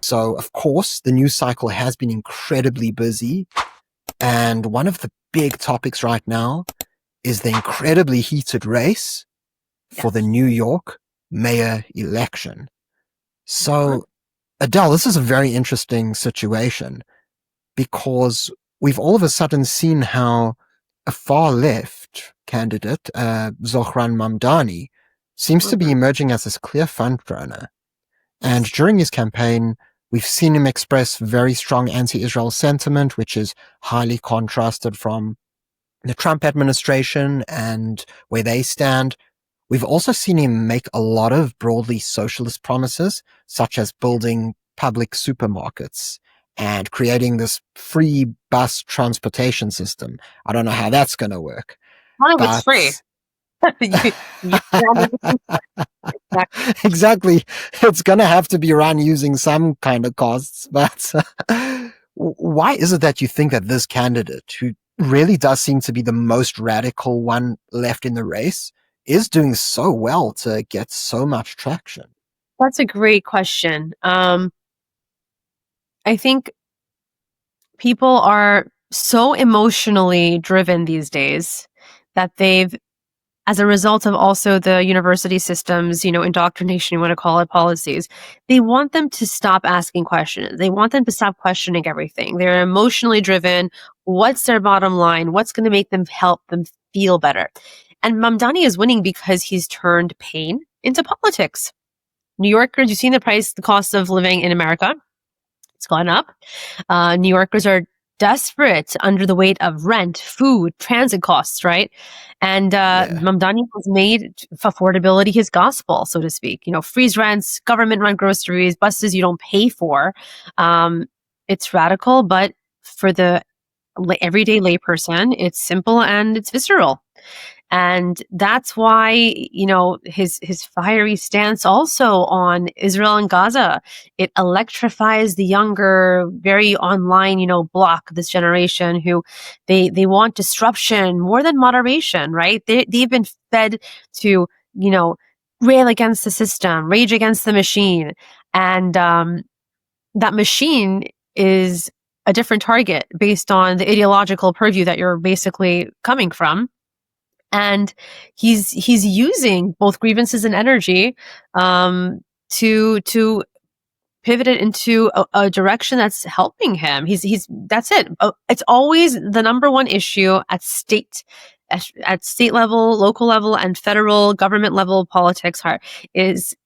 So, of course, the news cycle has been incredibly busy. And one of the big topics right now is the incredibly heated race for the New York mayor election. So, Adele, this is a very interesting situation because we've all of a sudden seen how a far left candidate, Zohran Mamdani, seems to be emerging as this clear frontrunner. And during his campaign, we've seen him express very strong anti-Israel sentiment, which is highly contrasted from the Trump administration and where they stand. We've also seen him make a lot of broadly socialist promises, such as building public supermarkets and creating this free bus transportation system. I don't know how that's going to work. None of it's free. Exactly. It's going to have to be run using some kind of costs. But why is it that you think that this candidate, who really does seem to be the most radical one left in the race, is doing so well to get so much traction? That's a great question. I think people are so emotionally driven these days that they've, as a result of also the university systems, indoctrination, you want to call it, policies, they want them to stop asking questions. They want them to stop questioning everything. They're emotionally driven. What's their bottom line? What's going to make them help them feel better? And Mamdani is winning because he's turned pain into politics. New Yorkers, you've seen the cost of living in America. It's gone up. New Yorkers are desperate under the weight of rent, food, transit costs, right? And Mamdani has made affordability his gospel, so to speak. Freeze rents, government run groceries, buses you don't pay for. It's radical, but for the everyday layperson, it's simple and it's visceral. And that's why, his fiery stance also on Israel and Gaza, it electrifies the younger, very online, bloc, this generation who they want disruption more than moderation, right? They've been fed to, rail against the system, rage against the machine. And that machine is a different target based on the ideological purview that you're basically coming from. And he's using both grievances and energy to pivot it into a direction that's helping him. That's it. It's always the number one issue at state level, local level, and federal government level politics is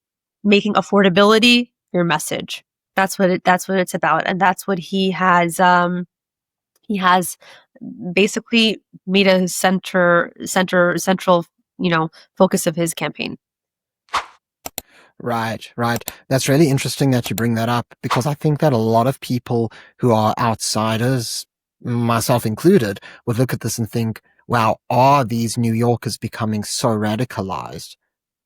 making affordability your message. That's what it's about, and that's what he has. He has basically made a central, focus of his campaign. Right. That's really interesting that you bring that up, because I think that a lot of people who are outsiders, myself included, would look at this and think, wow, are these New Yorkers becoming so radicalized?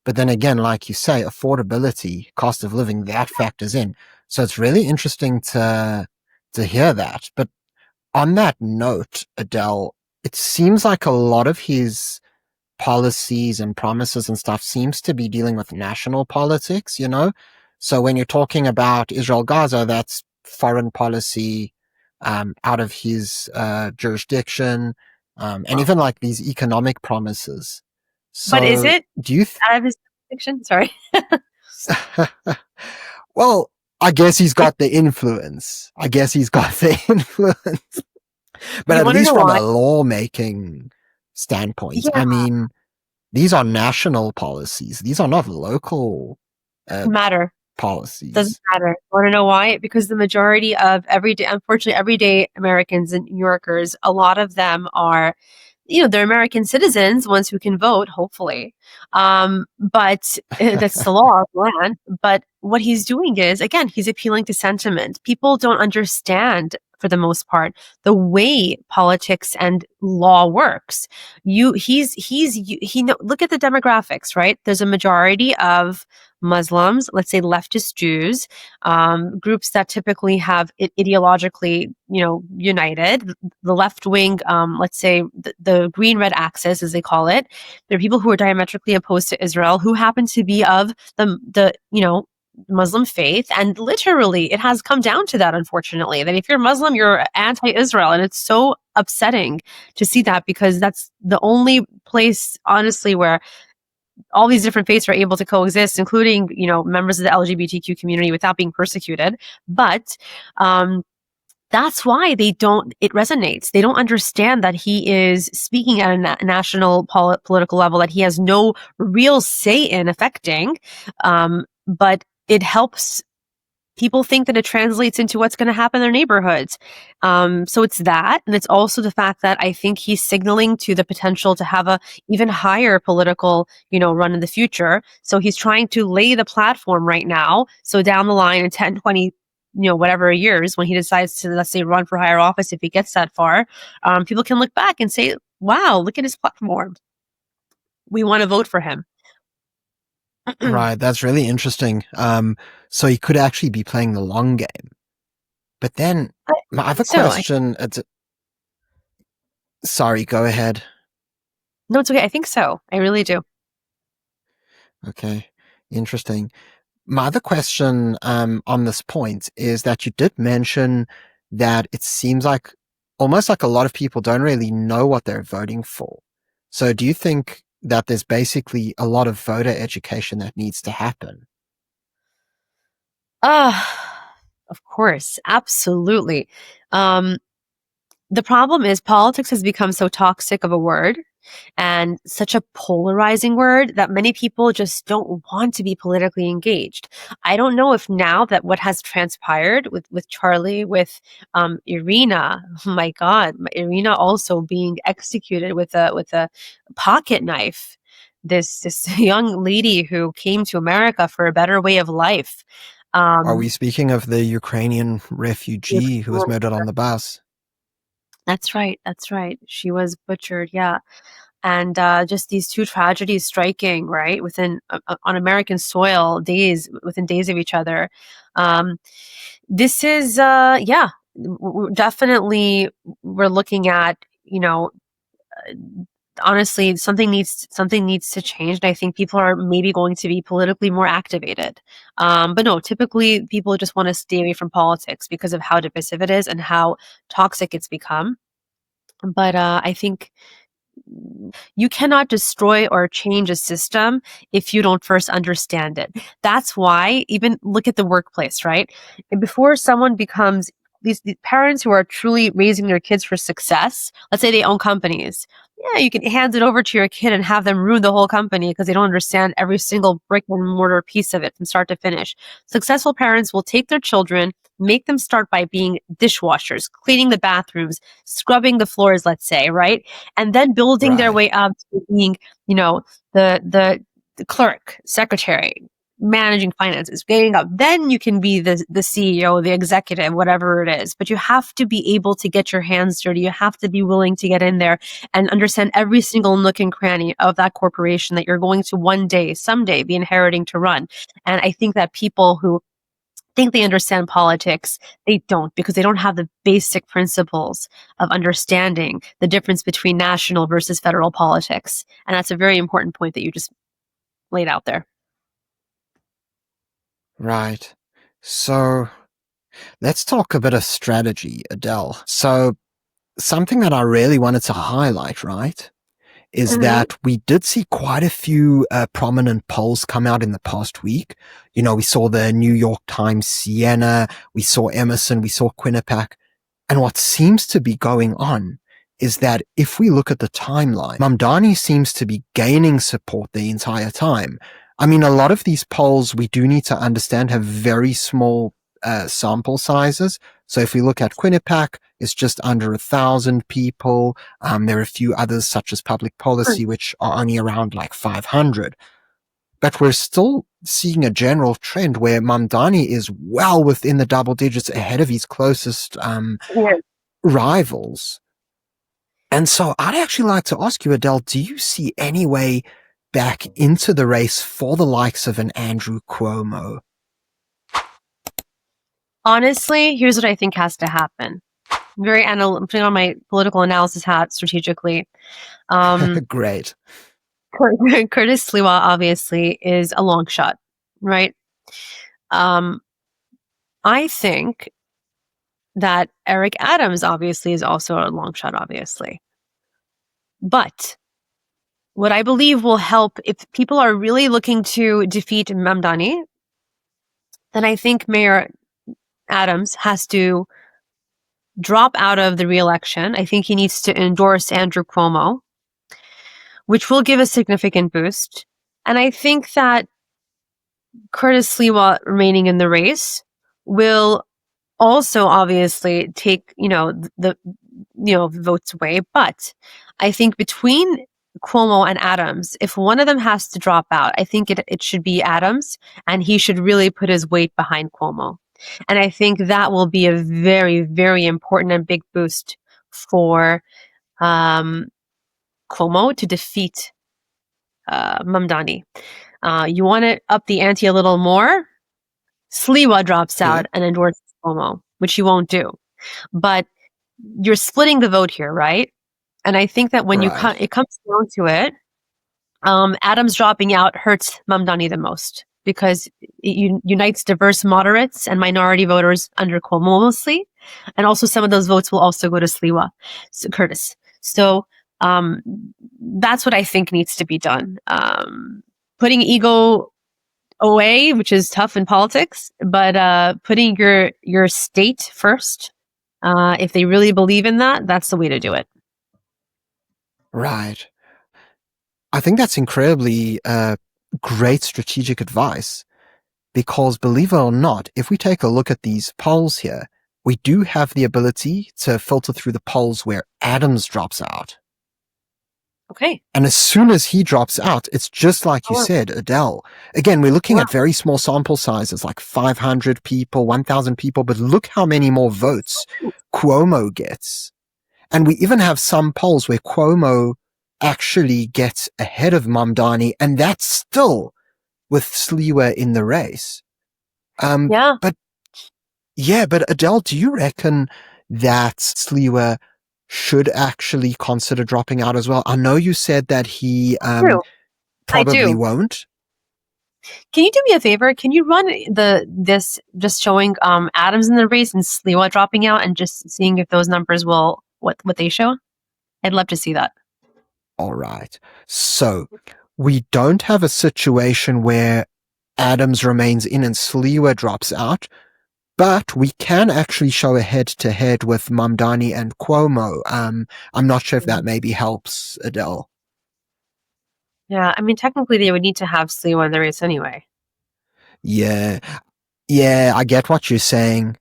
But then again, like you say, affordability, cost of living, that factors in. So it's really interesting to hear that. But on that note, Adele, it seems like a lot of his policies and promises and stuff seems to be dealing with national politics, So when you're talking about Israel-Gaza, that's foreign policy out of his jurisdiction, and even like these economic promises. So but is it do you out of his jurisdiction? Sorry. Well, I guess he's got the influence. But at least from a lawmaking standpoint, I mean, these are national policies. These are not local policies. Doesn't matter. Want to know why? Because the majority of everyday Americans and New Yorkers, a lot of them are, they're American citizens, ones who can vote, hopefully. But that's the law of the land. But what he's doing is, again, he's appealing to sentiment. People don't understand, for the most part, the way politics and law works. Look at the demographics, right? There's a majority of Muslims, let's say leftist Jews, groups that typically have it ideologically, united. The left wing, let's say the green-red axis, as they call it. There are people who are diametrically opposed to Israel, who happen to be of the Muslim faith. And literally, it has come down to that, unfortunately, that if you're Muslim, you're anti-Israel. And it's so upsetting to see that, because that's the only place, honestly, where all these different faiths are able to coexist, including, members of the LGBTQ community, without being persecuted. But that's why it resonates. They don't understand that he is speaking at a national political level that he has no real say in affecting. But it helps people think that it translates into what's going to happen in their neighborhoods. So it's that. And it's also the fact that I think he's signaling to the potential to have a even higher political, run in the future. So he's trying to lay the platform right now. So down the line in 10, 20, whatever years, when he decides to, let's say, run for higher office, if he gets that far, people can look back and say, wow, look at his platform. We want to vote for him. Right, that's really interesting. So he could actually be playing the long game. But then my other question, sorry, go ahead. No, it's okay. I think so. I really do. Okay, interesting. My other question on this point is that you did mention that it seems like almost like a lot of people don't really know what they're voting for. So do you think that there's basically a lot of voter education that needs to happen? Of course. Absolutely. The problem is politics has become so toxic of a word and such a polarizing word that many people just don't want to be politically engaged. I don't know if now that what has transpired with Charlie, with Irina, oh my God, Irina also being executed with a pocket knife. This young lady who came to America for a better way of life. Are we speaking of the Ukrainian refugee who was murdered on the bus? That's right. That's right. She was butchered. Yeah. And just these two tragedies striking right within on American soil, within days of each other. This is definitely we're looking at, honestly, something needs to change, and I think people are maybe going to be politically more activated. But no, typically people just want to stay away from politics because of how divisive it is and how toxic it's become. But I think you cannot destroy or change a system if you don't first understand it. That's why, even look at the workplace, right? Before someone becomes these parents who are truly raising their kids for success, let's say they own companies. Yeah, you can hand it over to your kid and have them ruin the whole company because they don't understand every single brick and mortar piece of it from start to finish. Successful parents will take their children, make them start by being dishwashers, cleaning the bathrooms, scrubbing the floors, let's say, right? And then building their way up to being, the clerk, secretary, managing finances, getting up. Then you can be the CEO, the executive, whatever it is. But you have to be able to get your hands dirty. You have to be willing to get in there and understand every single nook and cranny of that corporation that you're going to one day, someday, be inheriting to run. And I think that people who think they understand politics, they don't, because they don't have the basic principles of understanding the difference between national versus federal politics. And that's a very important point that you just laid out there. Right. So let's talk a bit of strategy, Adele. So something that I really wanted to highlight, right, is that we did see quite a few prominent polls come out in the past week. We saw the New York Times Siena, we saw Emerson, we saw Quinnipiac. And what seems to be going on is that if we look at the timeline, Mamdani seems to be gaining support the entire time. I mean, a lot of these polls, we do need to understand, have very small sample sizes. So if we look at Quinnipiac, it's just under 1,000 people. There are a few others, such as Public Policy, which are only around like 500. But we're still seeing a general trend where Mamdani is well within the double digits ahead of his closest rivals. And so I'd actually like to ask you, Adele, do you see any way back into the race for the likes of an Andrew Cuomo? Honestly, here's what I think has to happen. I'm putting on my political analysis hat strategically. Great. Curtis Sliwa obviously is a long shot, right? I think that Eric Adams obviously is also a long shot, obviously. But what I believe will help if people are really looking to defeat Mamdani, then I think Mayor Adams has to drop out of the re-election. I think he needs to endorse Andrew Cuomo, which will give a significant boost. And I think that Curtis Sliwa remaining in the race will also obviously take, the votes away. But I think between Cuomo and Adams, if one of them has to drop out, I think it should be Adams, and he should really put his weight behind Cuomo. And I think that will be a very, very important and big boost for Cuomo to defeat Mamdani. You want to up the ante a little more? Sliwa drops out and endorses Cuomo, which he won't do. But you're splitting the vote here, right? And I think that when it comes down to it, Adams dropping out hurts Mamdani the most because it unites diverse moderates and minority voters under Cuomo mostly. And also some of those votes will also go to Sliwa, Curtis. So that's what I think needs to be done. Putting ego away, which is tough in politics, but putting your state first, if they really believe in that, that's the way to do it. Right. I think that's incredibly great strategic advice because, believe it or not, if we take a look at these polls here, we do have the ability to filter through the polls where Adams drops out. Okay. And as soon as he drops out, it's just like you said, Adele. Again, we're looking at very small sample sizes, like 500 people, 1,000 people, but look how many more votes Cuomo gets. And we even have some polls where Cuomo actually gets ahead of Mamdani, and that's still with Sliwa in the race. But Adele, do you reckon that Sliwa should actually consider dropping out as well? I know you said that he probably won't. Can you do me a favor? Can you run this just showing Adams in the race and Sliwa dropping out and just seeing if those numbers will what they show? I'd love to see that. All right. So we don't have a situation where Adams remains in and Sliwa drops out, but we can actually show a head-to-head with Mamdani and Cuomo. I'm not sure if that maybe helps, Adele. Yeah, I mean, technically they would need to have Sliwa in the race anyway. Yeah, I get what you're saying.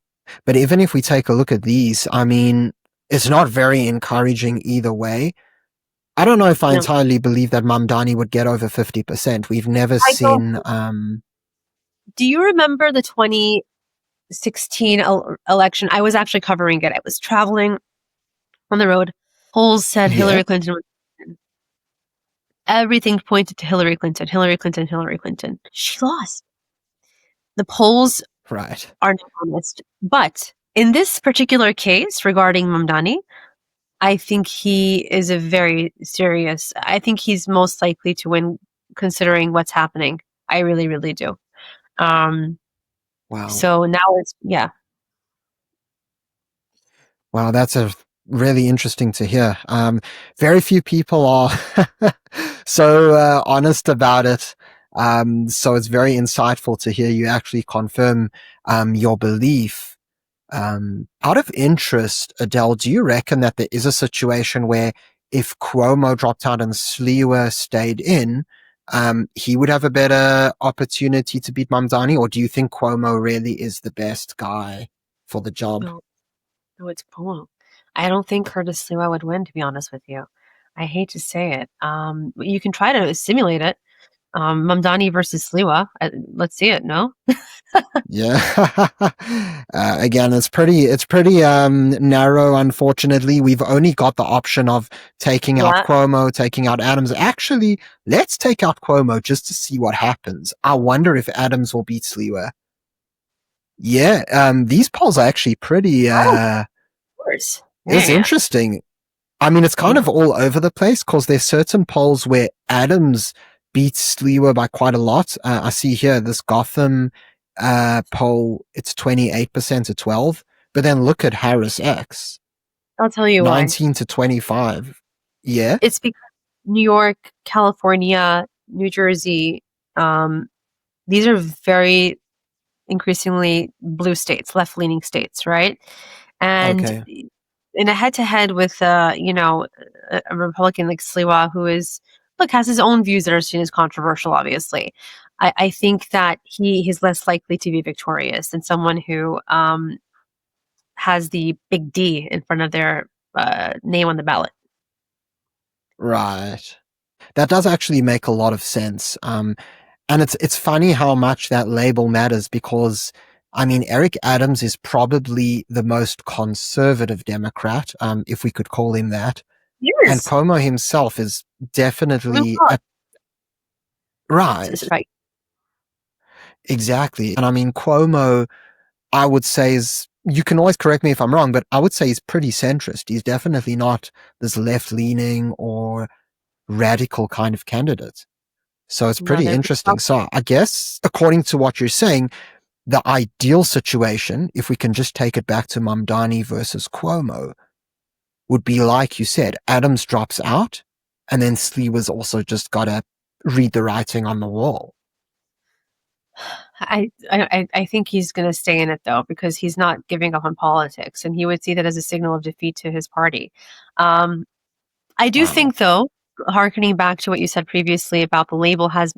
But even if we take a look at these, I mean, it's not very encouraging either way. I don't know if I entirely believe that Mamdani would get over 50%. We've never seen... Do you remember the 2016 election? I was actually covering it. I was traveling on the road. Polls said Hillary Clinton was... Everything pointed to Hillary Clinton, Hillary Clinton, Hillary Clinton. She lost. The polls are not honest. But in this particular case regarding Mamdani, I think he is a very serious... I think he's most likely to win considering what's happening. I really, really do. Wow. So now it's... Wow, that's really interesting to hear. Very few people are so honest about it. So it's very insightful to hear you actually confirm your belief. Out of interest, Adele, do you reckon that there is a situation where if Cuomo dropped out and Sliwa stayed in, he would have a better opportunity to beat Mamdani? Or do you think Cuomo really is the best guy for the job? No, it's Cuomo. I don't think Curtis Sliwa would win, to be honest with you. I hate to say it. You can try to simulate it. Mamdani versus Sliwa. Let's see it. No. Yeah. Again, it's pretty narrow. Unfortunately, we've only got the option of taking out Cuomo, taking out Adams. Actually, let's take out Cuomo just to see what happens. I wonder if Adams will beat Sliwa. Yeah. These polls are actually pretty. Of course. It's interesting. I mean, it's kind of all over the place because there's certain polls where Adams beats Sliwa by quite a lot. I see here this Gotham poll, it's 28% to 12. But then look at Harris X, I'll tell you why. 19 to 25. Yeah. It's because New York, California, New Jersey, um, these are very increasingly blue states, left-leaning states, right? And Okay. in a head-to-head with, a Republican like Sliwa, who has his own views that are seen as controversial, obviously. I think that he's less likely to be victorious than someone who has the big D in front of their name on the ballot. Right. That does actually make a lot of sense. And it's funny how much that label matters because, I mean, Eric Adams is probably the most conservative Democrat, if we could call him that. And Yes. Cuomo himself is Blue definitely collar. at right. Right. Exactly. And I mean, Cuomo, I would say is, you can always correct me if I'm wrong, but I would say he's pretty centrist. He's definitely not this left leaning or radical kind of candidate. So it's No, pretty they're interesting. So I guess, according to what you're saying, the ideal situation, if we can just take it back to Mamdani versus Cuomo, would be like you said, Adams drops out, and then Sliwa's also just got to read the writing on the wall. I think he's going to stay in it though because he's not giving up on politics, and he would see that as a signal of defeat to his party. Um, I do Wow. think though, harkening back to what you said previously about the label has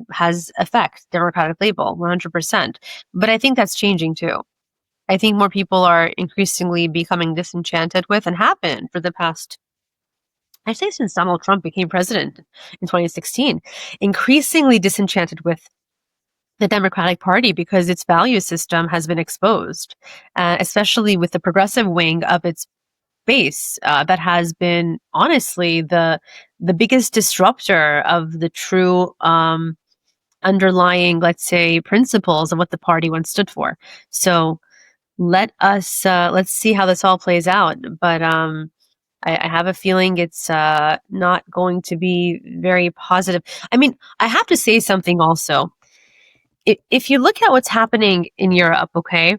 effect, Democratic label, 100%. But I think that's changing too. I think more people are increasingly becoming disenchanted with, and have been for the past, I'd say, since Donald Trump became president in 2016, increasingly disenchanted with the Democratic Party because its value system has been exposed, especially with the progressive wing of its base that has been honestly the biggest disruptor of the true underlying, let's say, principles of what the party once stood for. So let's see how this all plays out. But I have a feeling it's not going to be very positive. I mean, I have to say something also. If you look at what's happening in Europe, okay,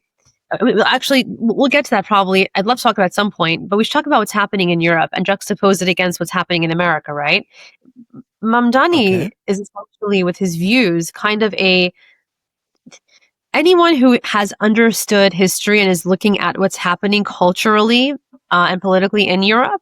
actually, we'll get to that probably. I'd love to talk about it at some point, but we should talk about what's happening in Europe and juxtapose it against what's happening in America, right? Mamdani Okay. is essentially, with his views, kind of a anyone who has understood history and is looking at what's happening culturally and politically in Europe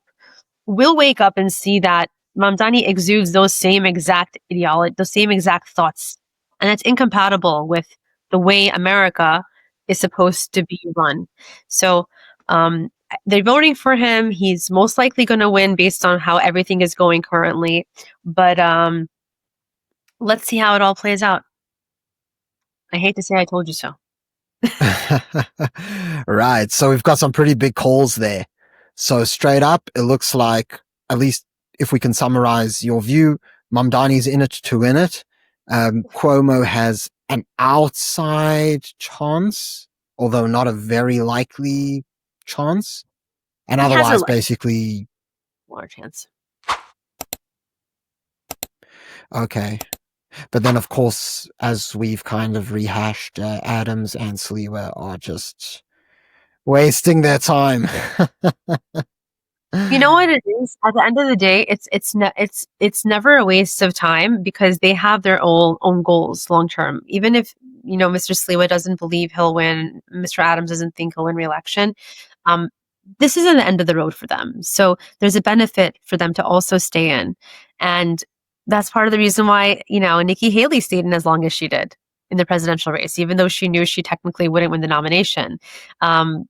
will wake up and see that Mamdani exudes those same exact ideology, those same exact thoughts, and that's incompatible with the way America is supposed to be run. So um, they're voting for him. He's most likely going to win based on how everything is going currently. But let's see how it all plays out. I hate to say I told you so. Right. So we've got some pretty big calls there. So straight up, it looks like, at least if we can summarize your view, Mamdani's in it to win it. Cuomo has an outside chance, although not a very likely chance. And He has a otherwise, basically, lower chance. okay. But then, of course, as we've kind of rehashed, Adams and Sliwa are just wasting their time. You know what it is? At the end of the day, it's never a waste of time because they have their own goals long term. Even if Mr. Sliwa doesn't believe he'll win, Mr. Adams doesn't think he'll win re-election. Um, this isn't the end of the road for them. So there's a benefit for them to also stay in, and that's part of the reason why Nikki Haley stayed in as long as she did in the presidential race, even though she knew she technically wouldn't win the nomination.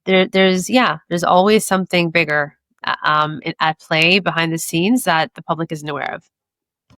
There's always something bigger at play behind the scenes that the public isn't aware of.